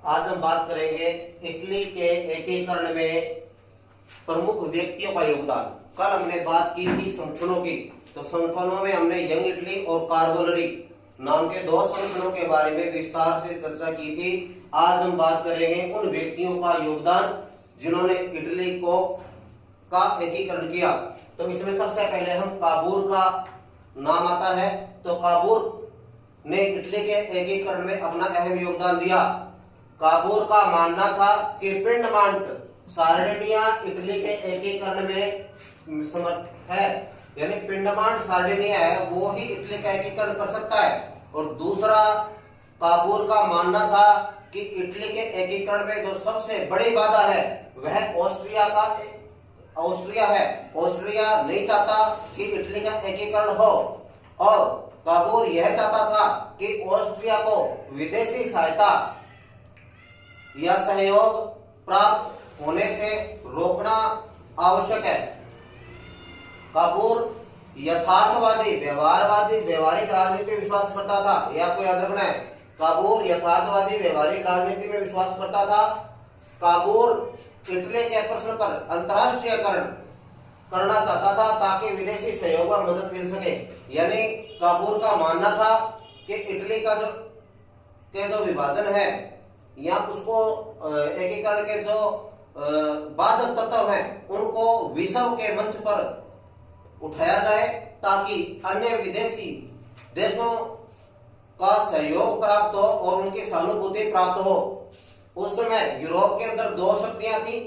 आज हम बात करेंगे इटली के एकीकरण में प्रमुख व्यक्तियों का योगदान। कल हमने बात की थी संगठनों की, तो संगठनों में हमने यंग इटली और कार्बोनरी नाम के दो संगठनों के बारे में विस्तार से चर्चा की थी। आज हम बात करेंगे उन व्यक्तियों का योगदान जिन्होंने इटली को का एकीकरण किया। तो इसमें सबसे पहले हम काबूर का नाम आता है। तो काबूर ने इटली के एकीकरण में अपना अहम योगदान दिया। काबूर का मानना था कि पिंडमांट सार्डिनिया इटली के एकीकरण में समर्थ है, यानी पिंडमांट सार्डिनिया है वो ही इटली का एकीकरण कर सकता है। और दूसरा, काबूर का मानना था कि इटली के एकीकरण में जो सबसे बड़ी बाधा है वह ऑस्ट्रिया है। ऑस्ट्रिया नहीं चाहता कि इटली का एकीकरण हो, और काबूर यह चाहता था कि ऑस्ट्रिया को विदेशी सहायता या सहयोग प्राप्त होने से रोकना आवश्यक है। काबूर यथार्थवादी व्यवहारिक राजनीति में विश्वास करता था। यह आपको याद रखना है, काबूर यथार्थवादी व्यवहारिक राजनीति में विश्वास करता था। काबूर इटली के प्रश्न पर अंतरराष्ट्रीयकरण करना चाहता था ताकि विदेशी सहयोग में मदद मिल सके। यानी काबूर का मानना था कि इटली का जो विभाजन है या उसको एकीकरण के जो बाधक तत्व हैं उनको विश्व के मंच पर उठाया जाए ताकि अन्य विदेशी देशों का सहयोग प्राप्त हो और उनकी सहानुभूति प्राप्त हो। उस समय यूरोप के अंदर दो शक्तियां थी,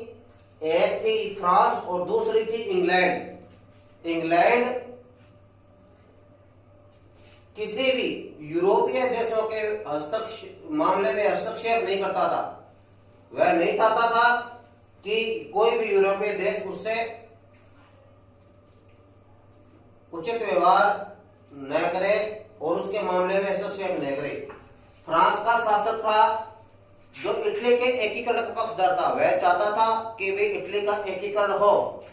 एक थी फ्रांस और दूसरी थी इंग्लैंड। इंग्लैंड किसी भी यूरोपीय देशों के मामले में हस्तक्षेप नहीं करता था। वह नहीं चाहता था कि कोई भी यूरोपीय देश उससे उचित व्यवहार न करे और उसके मामले में हस्तक्षेप न करे। फ्रांस का शासक था जो इटली के एकीकरण का पक्षधर था, वह चाहता था कि वे इटली का एकीकरण हो।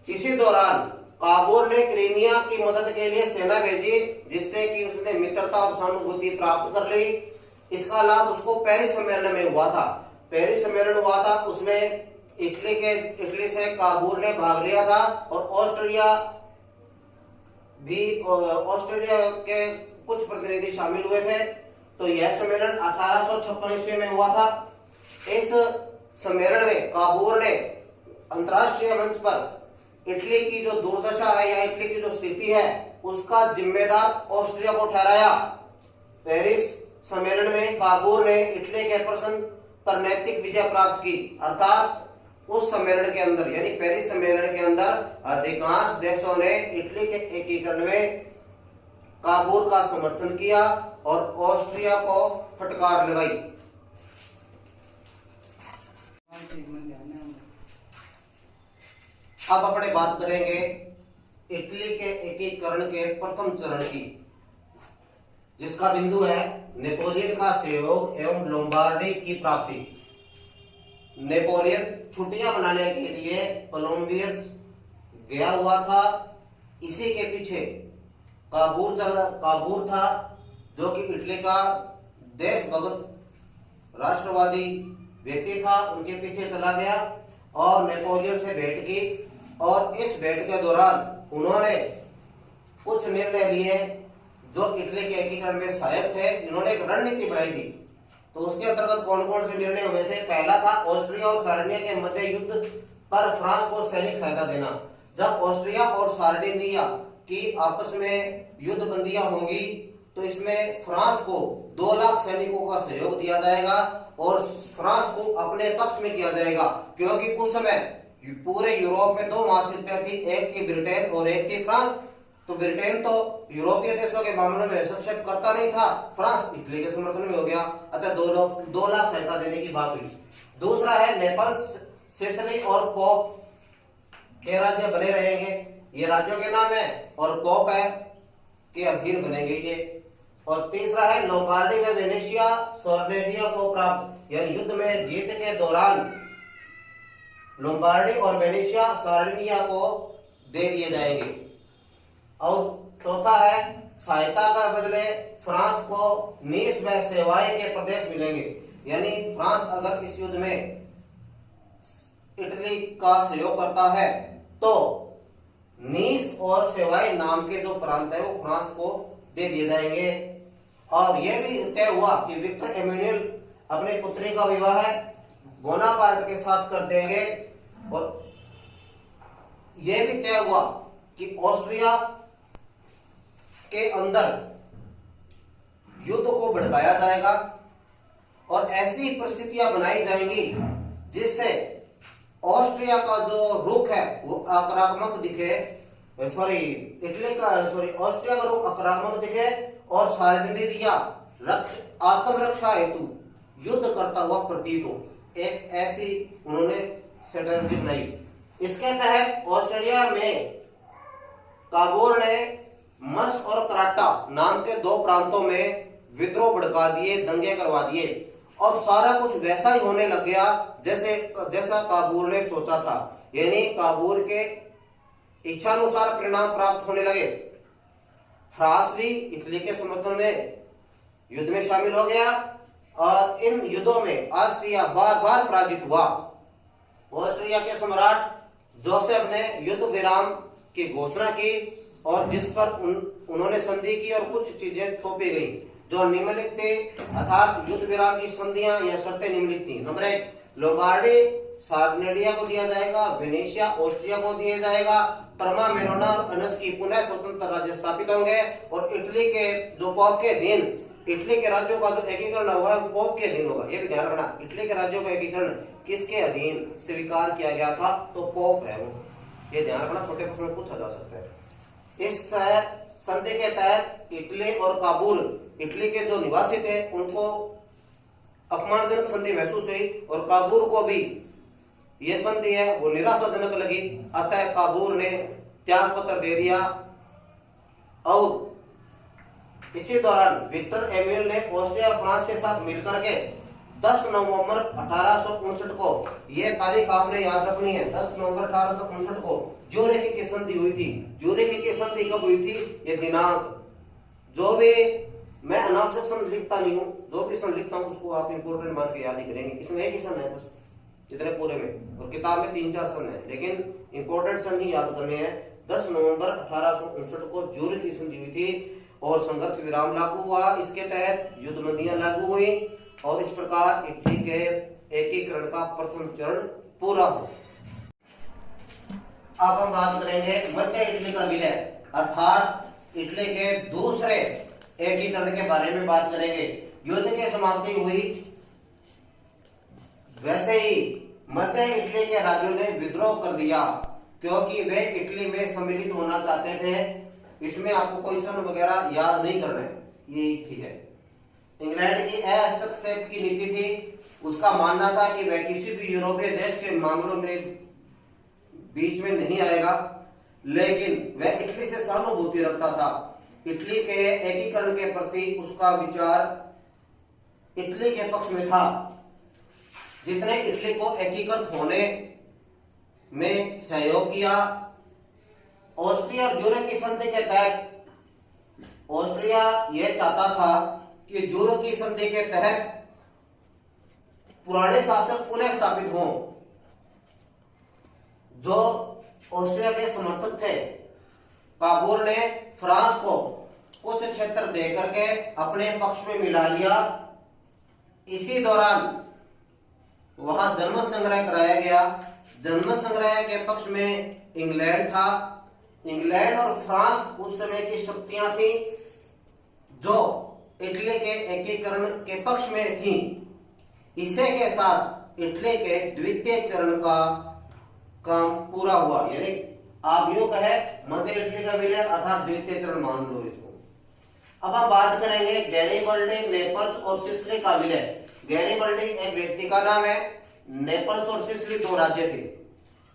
इसी दौरान काबूर ने क्रीमिया की मदद के लिए सेना भेजी, जिससे कि उसने मित्रता और सहानुभूति प्राप्त कर ली। इसका लाभ उसको पेरिस सम्मेलन में हुआ था। पेरिस सम्मेलन हुआ था, उसमें इटली से काबूर ने भाग लिया था और ऑस्ट्रिया के कुछ प्रतिनिधि शामिल हुए थे। तो यह सम्मेलन 1856 ईस्वी में हुआ था। इस सम्मेलन में काबूर ने अंतरराष्ट्रीय मंच पर इटली की जो दुर्दशा है या इटली की जो स्थिति है उसका जिम्मेदार ऑस्ट्रिया को ठहराया। पेरिस सम्मेलन में काबूर ने इटली के प्रश्न पर नैतिक विजय प्राप्त की, अर्थात उस सम्मेलन के अंदर यानी पेरिस सम्मेलन के अंदर अधिकांश देशों ने इटली के एकीकरण में काबूर का समर्थन किया और ऑस्ट्रिया को फटकार लगाई। अब अपने बात करेंगे इटली के एकीकरण के प्रथम चरण की, जिसका बिंदु है नेपोलियन का सहयोग एवं लोम्बार्डी की प्राप्ति। नेपोलियन छुट्टियां मनाने के लिए कोलंबियस गया हुआ था। इसी के पीछे काबूर था जो कि इटली का देशभक्त राष्ट्रवादी व्यक्ति था, उनके पीछे चला गया और नेपोलियन से भेंट की। और इस भेंट के दौरान उन्होंने कुछ निर्णय लिए जो इटली के एकीकरण में सहायक थे। इन्होंने एक रणनीति बनाई थी। तो उसके अंतर्गत कौन कौन से निर्णय हुए थे? पहला था ऑस्ट्रिया और सार्डिनिया के मध्य युद्ध पर फ्रांस को सैनिक सहायता देना। जब ऑस्ट्रिया और सार्डिनिया की आपस में युद्ध बंदियां होंगी तो इसमें फ्रांस को 2 लाख सैनिकों का सहयोग दिया जाएगा और फ्रांस को अपने पक्ष में किया जाएगा, क्योंकि उस समय पूरे यूरोप में 2 महाशक्तियां थी, एक थी ब्रिटेन और एक थी फ्रांस। तो ब्रिटेन तो यूरोपीय देशों के मामलों में हस्तक्षेप करता नहीं था, फ्रांस इटली के समर्थन में हो गया, अतः 2 लाख सहायता देने की बात हुई। दूसरा है नेपल्स, सिसिली और पोप के राज्य बने रहेंगे। ये राज्यों के नाम है और पोप है के अधीन बनेंगे ये। और तीसरा है लोम्बार्डी में वेनेशिया सार्डिनिया को प्राप्त, यानी युद्ध में जीत के दौरान लोम्बार्डी और वेनेशिया सार्डिनिया को दे दिए जाएंगे। और चौथा है सहायता का बदले फ्रांस को नीस व सेवाएं के प्रदेश मिलेंगे, यानी फ्रांस अगर इस युद्ध में इटली का सहयोग करता है तो नीस और सेवाई नाम के जो प्रांत है वो फ्रांस को दे दिए जाएंगे। और यह भी तय हुआ कि विक्टर एमेनुएल अपने पुत्री का विवाह बोनापार्ट के साथ कर देंगे। और यह भी तय हुआ कि ऑस्ट्रिया के अंदर युद्ध को भड़काया जाएगा और ऐसी परिस्थितियां बनाई जाएंगी जिससे ऑस्ट्रिया का जो रुख है वो आक्रामक दिखे, ऑस्ट्रिया का रुख आक्रामक दिखे और सार्डिनिया आत्मरक्षा हेतु युद्ध करता हुआ प्रतीत हो। एक ऐसी उन्होंने स्ट्रेटजी बनाई। इसके तहत ऑस्ट्रेलिया में काबूल ने मस और कराटा नाम के दो प्रांतों में विद्रोह भड़का दिए, दंगे करवा दिए और सारा कुछ वैसा ही होने लग गया जैसा काबूल ने सोचा था। यानी काबूल के इच्छानुसार परिणाम प्राप्त होने लगे। फ्रांस भी इटली के समर्थन में युद्ध में शामिल हो गया और इन युद्धों में ऑस्ट्रिया बार बार पराजित हुआ। ऑस्ट्रिया के सम्राट जोसेफ ने युद्ध विराम की घोषणा की और जिस पर उन्होंने संधि की और कुछ चीजें थोपी गई जो निम्नलिखित थे, अर्थात युद्ध विराम की संधियां या शर्तें निम्नलिखित थी। नंबर 1, लोम्बार्डी सार्डिनिया को दिया जाएगा, वेनेशिया ऑस्ट्रिया को दिया जाएगा, पर्मा मेलोना और अनस की पुनः स्वतंत्र राज्य स्थापित होंगे और इटली के जो पोप के दिन, इटली के राज्यों का जो एकीकरण हुआ है पोप के दिन होगा। ये भी ध्यान रखना, इटली के राज्यों का एकीकरण किसके अधीन स्वीकार किया गया था, तो पोप है वो। ये ध्यान रखना, छोटे प्रश्न में पूछा जा सकता है। इस संधि के तहत इटली और काबूल, इटली के जो निवासी थे उनको अपमानजनक संधि महसूस हुई और काबूल को भी ये संधि है वो निराशाजनक लगी। अतः काबूल ने त्याग पत्र दे दिया और इसी दौरान विक्टर एमेनुएल ने ऑस्ट्रिया और फ्रांस के साथ मिलकर के 10 नवंबर 1859 को, यह तारीख आपने याद रखनी है, 10 नवंबर 1859 को ज्यूरिख की संधि हुई थी। ज्यूरिख की संधि कब हुई थी, ये दिनांक, जो भी मैं अनावश्यक सन लिखता नहीं हूँ, जो भी सन लिखता हूँ उसको आप इंपोर्टेंट मान के याद ही करेंगे। इसमें एक ही सन है बस जितने पूरे में, और किताब में 3-4 सन है, लेकिन इंपोर्टेंट सन ही याद करने हैं। 10 नवंबर 1859 को ज्यूरिख की संधि हुई थी और संघर्ष विराम लागू हुआ। इसके तहत युद्धबंदियां लागू हुई और इस प्रकार इटली के एकीकरण का प्रथम चरण पूरा हुआ। अब हम बात करेंगे मध्य इटली का विलय, अर्थात इटली के दूसरे एकीकरण के बारे में बात करेंगे। युद्ध की समाप्ति हुई, वैसे ही मध्य इटली के राज्यों ने विद्रोह कर दिया क्योंकि वे इटली में सम्मिलित होना चाहते थे। इसमें आपको कोई सन वगैरह याद नहीं करना है, ये ठीक है। इंग्लैंड की हस्तक्षेप की नीति थी, उसका मानना था कि वह किसी भी यूरोपीय देश के मामलों में बीच में नहीं आएगा, लेकिन वह इटली से सहानुभूति रखता था। इटली के एकीकरण के प्रति उसका विचार इटली के पक्ष में था, जिसने इटली को एकीकृत होने में सहयोग किया। ऑस्ट्रिया और ज्यूरिख की संधि के तहत ऑस्ट्रिया यह चाहता था कि ज्यूरिख की संधि के तहत पुराने शासक पुनः स्थापित हों। जो ऑस्ट्रिया के समर्थक थे, काबूल ने फ्रांस को कुछ क्षेत्र देकर के अपने पक्ष में मिला लिया। इसी दौरान वहां जन्म संग्रह कराया गया। जन्म संग्रह के पक्ष में इंग्लैंड था। इंग्लैंड और फ्रांस उस समय की शक्तियां थी जो इटली के एकीकरण के पक्ष में थी। इसे के साथ इटली के द्वितीय चरण का काम पूरा हुआ, यानी आप यूं कहे मध्य इटली का विलय अर्थात द्वितीय चरण मान लो इसको। अब हम बात करेंगे गैरिबल्डी, नेपल्स और सिसिली का विलय। गैरिबल्डी एक व्यक्ति का नाम है, नेपल्स और सिसिली 2 राज्य थे।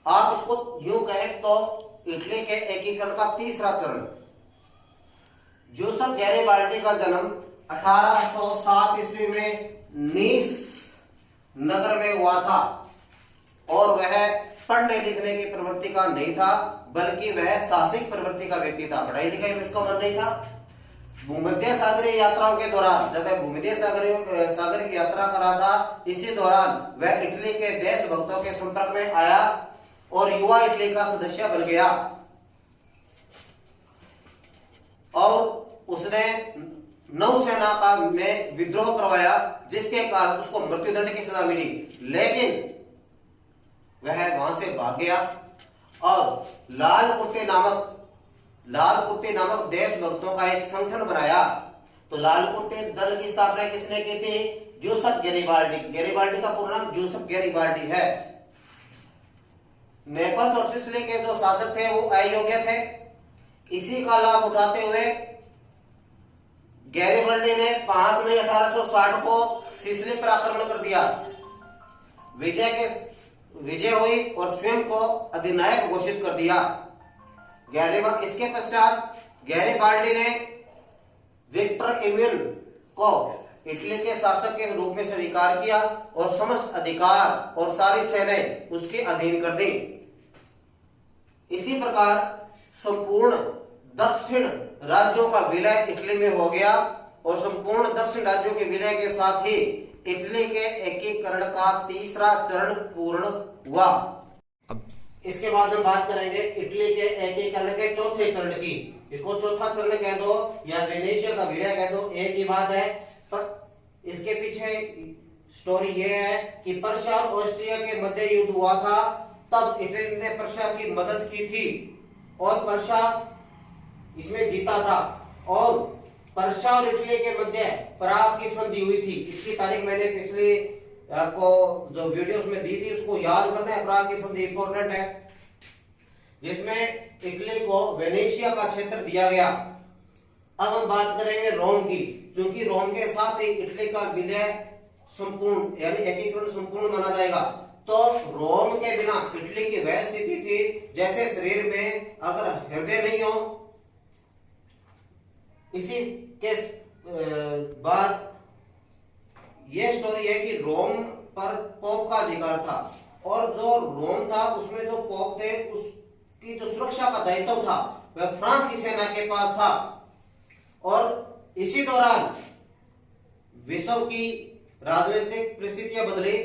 आप इसको यूं कहे तो इटली के एकीकरण का तीसरा चरण। जोसेफ गैरिबाल्डी का जन्म 1807 ईस्वी में नीस नगर में हुआ था और वह पढ़ने लिखने की प्रवृत्ति का नहीं था, बल्कि वह साहसिक प्रवृत्ति का व्यक्ति था। पढ़ाई लिखाई में उसका मन नहीं था। भूमध्य सागरीय यात्राओं के दौरान, जब वह भूमध्य सागर की यात्रा कर रहा था, इसी दौरान वह इटली के देशभक्तों के संपर्क में आया और युवा इटली का सदस्य बन गया और उसने नौसेना का में विद्रोह करवाया, जिसके कारण उसको मृत्युदंड की सजा मिली। लेकिन वह वहां से भाग गया और लाल कुर्ते नामक देशभक्तों का एक संगठन बनाया। तो लाल कुर्ते दल की स्थापना किसने की थी? जूसेफ गैरिबाल्डी। गैरिबाल्डी का पूरा नाम जूसेफ गैरिबाल्डी है। नेपल्स और सिसिली के जो शासक थे वो अयोग्य थे। इसी का लाभ उठाते हुए गैरिबाल्डी ने 5 मई 1860 को सिसिली पर आक्रमण कर दिया। विजय हुई और स्वयं को अधिनायक घोषित कर दिया। इसके पश्चात गैरिबाल्डी ने विक्टर एम्यूल को इटली के शासक के रूप में स्वीकार किया और समस्त अधिकार और सारी सेनाएं उसके अधीन कर दी। इसी प्रकार संपूर्ण दक्षिण राज्यों का विलय इटली में हो गया और संपूर्ण दक्षिण राज्यों के विलय के साथ ही इटली के एकीकरण का तीसरा चरण पूर्ण हुआ। इसके बाद हम बात करेंगे इटली के एकीकरण के चौथे चरण की। इसको चौथा चरण कह दो या वेनेशिया का विलय कह दो, एक ही बात है। पर इसके पीछे स्टोरी ये है कि पर्शिया और ऑस्ट्रिया के मध्य युद्ध हुआ था, तब इटली ने पर्शिया की मदद की थी और पर्शिया इसमें जीता था और पर्शिया और इटली के मध्य पराग की संधि हुई थी। इसकी तारीख मैंने पिछले आपको जो वीडियोस में दी थी उसको याद करना है। पराग की संधि इंपॉर्टेंट है, जिसमें इटली को वेनेशिया का क्षेत्र दिया गया। अब हम बात करेंगे रोम की, क्योंकि रोम के साथ ही इटली का विलय संपूर्ण यानी एकीकरण संपूर्ण माना जाएगा। तो रोम के बिना इटली की वह स्थिति थी जैसे शरीर में अगर हृदय नहीं हो। इसी के बाद यह स्टोरी है कि रोम पर पोप का अधिकार था और जो रोम था उसमें जो पोप थे उसकी जो सुरक्षा का दायित्व था वह फ्रांस की सेना के पास था। और इसी दौरान विश्व की राजनीतिक परिस्थितियां बदली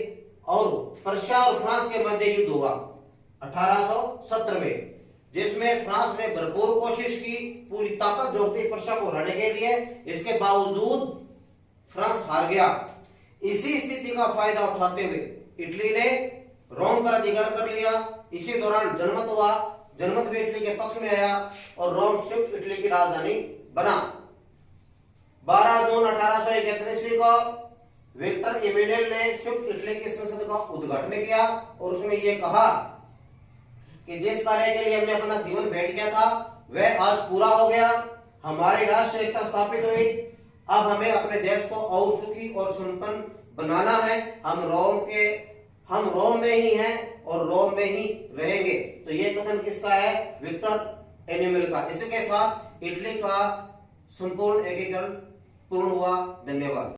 और पर्शिया और फ्रांस के मध्य युद्ध हुआ 1870 में, जिसमें फ्रांस ने भरपूर कोशिश की, पूरी ताकत झोंकती पर्शिया को हराने के लिए। इसके बावजूद फ्रांस हार गया। इसी स्थिति का फायदा उठाते हुए इटली ने रोम पर अधिकार कर लिया। इसी दौरान जनमत हुआ, जनमत भी इटली के पक्ष में आया और रोम संयुक्त इटली की राजधानी बना। 12 जून 1831 को विक्टर एम्यूल ने संयुक्त इटली की संसद का उद्घाटन किया और उसमें यह कहा कि जिस कार्य के लिए हमने अपना जीवन भेंट किया था वह आज पूरा हो गया। हमारी राष्ट्र एकता स्थापित हुई। अब हमें अपने देश को और सुखी और संपन्न बनाना है। हम रोम में ही हैं और रोम में ही रहेंगे। तो ये कथन किसका है? विक्टर एम्यूल का। इसके साथ इटली का संपूर्ण एकीकरण पूर्ण हुआ। धन्यवाद।